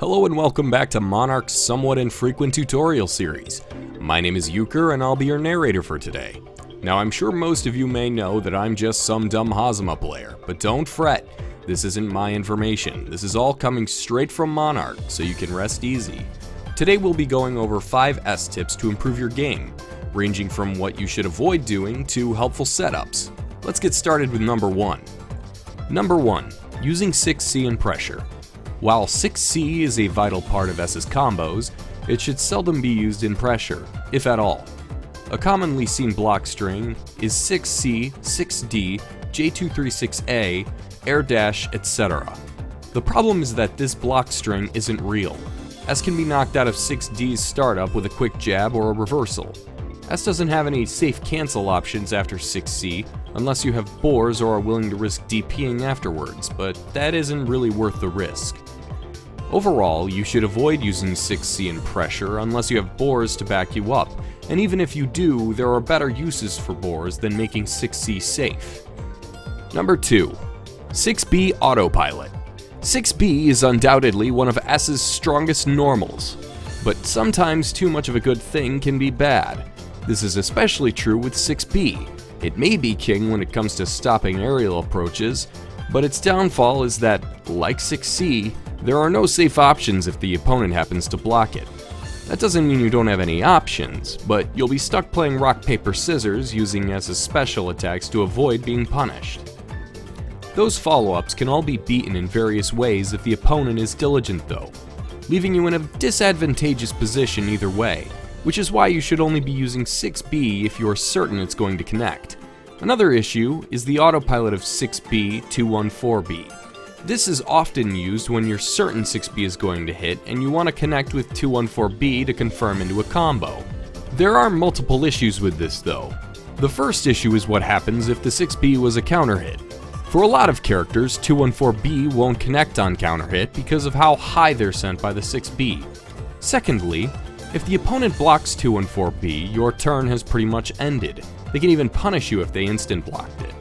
Hello and welcome back to Monarch's somewhat infrequent tutorial series. My name is Euchre and I'll be your narrator for today. Now I'm sure most of you may know that I'm just some dumb Hazama player, but don't fret, this isn't my information. This is all coming straight from Monarch, so you can rest easy. Today we'll be going over 5 S tips to improve your game, ranging from what you should avoid doing to helpful setups. Let's get started with number 1. Number 1. Using 6C and pressure. While 6C is a vital part of S's combos, it should seldom be used in pressure, if at all. A commonly seen block string is 6C, 6D, J236A, air dash, etc. The problem is that this block string isn't real. S can be knocked out of 6D's startup with a quick jab or a reversal. S doesn't have any safe cancel options after 6C, unless you have boars or are willing to risk DPing afterwards, but that isn't really worth the risk. Overall, you should avoid using 6C in pressure unless you have boars to back you up, and even if you do, there are better uses for boars than making 6C safe. Number 2. 6B Autopilot. 6B is undoubtedly one of S's strongest normals, but sometimes too much of a good thing can be bad. This is especially true with 6B. It may be king when it comes to stopping aerial approaches, but its downfall is that, like 6C, there are no safe options if the opponent happens to block it. That doesn't mean you don't have any options, but you'll be stuck playing rock, paper, scissors using S's special attacks to avoid being punished. Those follow-ups can all be beaten in various ways if the opponent is diligent though, leaving you in a disadvantageous position either way, which is why you should only be using 6B if you are certain it's going to connect. Another issue is the autopilot of 6B 214B. This is often used when you're certain 6B is going to hit and you want to connect with 214B to confirm into a combo. There are multiple issues with this though. The first issue is what happens if the 6B was a counter hit. For a lot of characters, 214B won't connect on counter hit because of how high they're sent by the 6B. Secondly, if the opponent blocks 214B, your turn has pretty much ended. They can even punish you if they instant blocked it.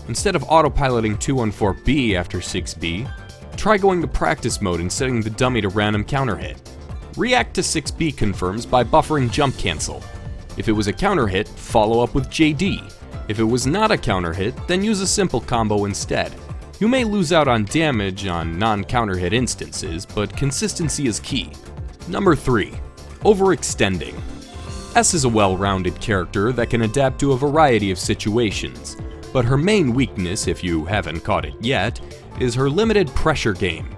Instead of autopiloting 214B after 6B, try going to practice mode and setting the dummy to random counter hit. React to 6B confirms by buffering jump cancel. If it was a counter hit, follow up with JD. If it was not a counter hit, then use a simple combo instead. You may lose out on damage on non-counter hit instances, but consistency is key. Number 3. Overextending. S is a well-rounded character that can adapt to a variety of situations, but her main weakness, if you haven't caught it yet, is her limited pressure game.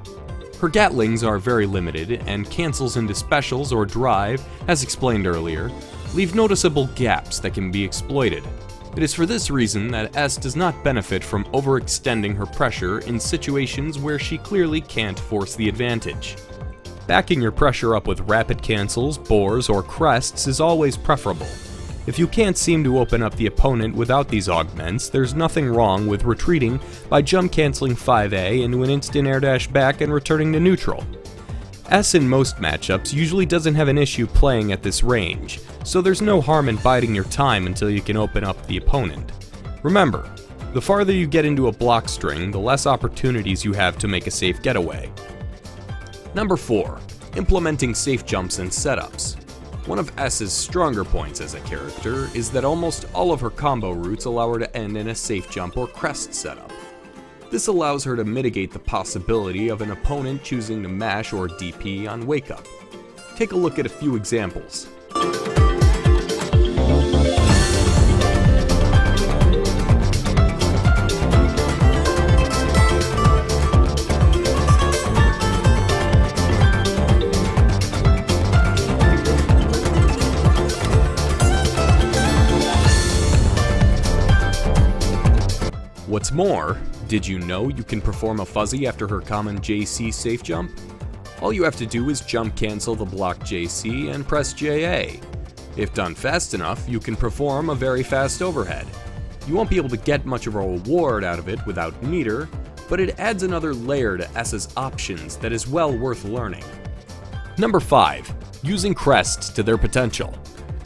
Her Gatlings are very limited, and cancels into specials or drive, as explained earlier, leave noticeable gaps that can be exploited. It is for this reason that S does not benefit from overextending her pressure in situations where she clearly can't force the advantage. Backing your pressure up with rapid cancels, boars, or crests is always preferable. If you can't seem to open up the opponent without these augments, there's nothing wrong with retreating by jump canceling 5A into an instant air dash back and returning to neutral. S in most matchups usually doesn't have an issue playing at this range, so there's no harm in biding your time until you can open up the opponent. Remember, the farther you get into a block string, the less opportunities you have to make a safe getaway. Number 4. Implementing safe jumps and setups. One of S's stronger points as a character is that almost all of her combo routes allow her to end in a safe jump or crest setup. This allows her to mitigate the possibility of an opponent choosing to mash or DP on wake up. Take a look at a few examples. What's more, did you know you can perform a fuzzy after her common JC safe jump? All you have to do is jump cancel the block JC and press JA. If done fast enough, you can perform a very fast overhead. You won't be able to get much of a reward out of it without meter, but it adds another layer to S's options that is well worth learning. Number 5. Using crests to their potential.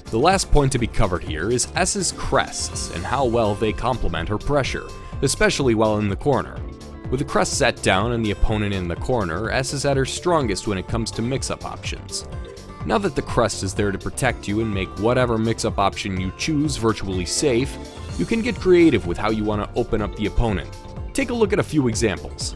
The last point to be covered here is S's crests and how well they complement her pressure, especially while in the corner. With the Crest set down and the opponent in the corner, S is at her strongest when it comes to mix-up options. Now that the Crest is there to protect you and make whatever mix-up option you choose virtually safe, you can get creative with how you want to open up the opponent. Take a look at a few examples.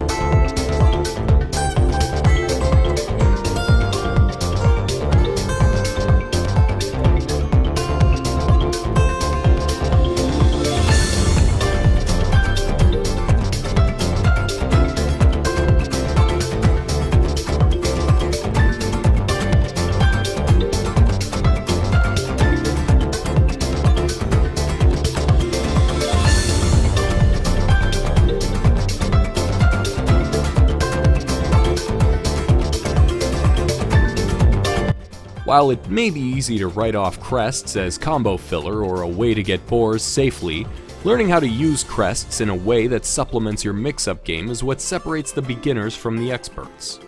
While it may be easy to write off Crests as combo filler or a way to get boars safely, learning how to use Crests in a way that supplements your mix-up game is what separates the beginners from the experts.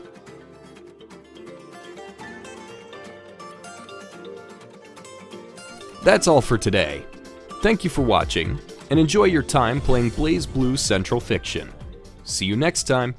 That's all for today. Thank you for watching, and enjoy your time playing BlazBlue Central Fiction. See you next time!